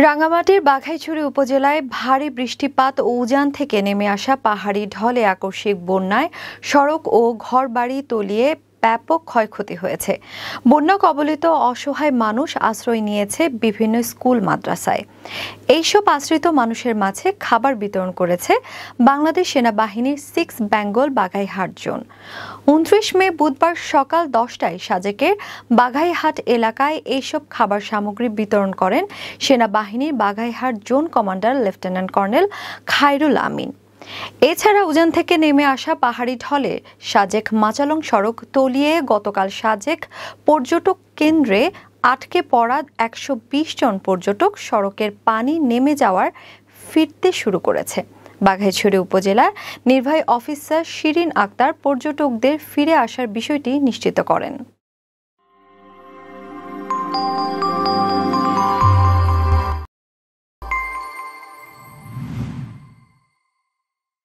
রাঙ্গামাটির বাঘাইছড়ি উপজেলায় ভারী বৃষ্টিপাত ও উজান থেকে নেমে আসা পাহাড়ি ঢলে আকস্মিক বন্যায় সড়ক ও ঘরবাড়ি তলিয়ে ব্যাপক ক্ষয়ক্ষতি হয়েছে। বন্যা কবলিত অসহায় মানুষ আশ্রয় নিয়েছে বিভিন্ন স্কুল মাদ্রাসায়। এইসব আশ্রিত মানুষের মাঝে খাবার বিতরণ করেছে বাংলাদেশ সেনাবাহিনীর 6 বেঙ্গল বাঘাইহাট জোন। 29 মে বুধবার সকাল 10টায় সাজেকের বাঘাইহাট এলাকায় এইসব খাবার সামগ্রী বিতরণ করেন সেনাবাহিনীর Baghaihat zone commander lieutenant colonel Khairul Amin. এছাড়া উজান থেকে নেমে আসা পাহাড়ি ঢলে সাজেক মাচালং সড়ক তলিয়ে গতকাল সাজেক পর্যটক কেন্দ্রে আটকে পড়া 120 জন পর্যটক সড়কের পানি নেমে যাওয়ার ফিরতে শুরু করেছে। বাঘাইছড়ি উপজেলার নির্বাহী অফিসার শিরিন আক্তার পর্যটকদের ফিরে আসার বিষয়টি নিশ্চিত করেন।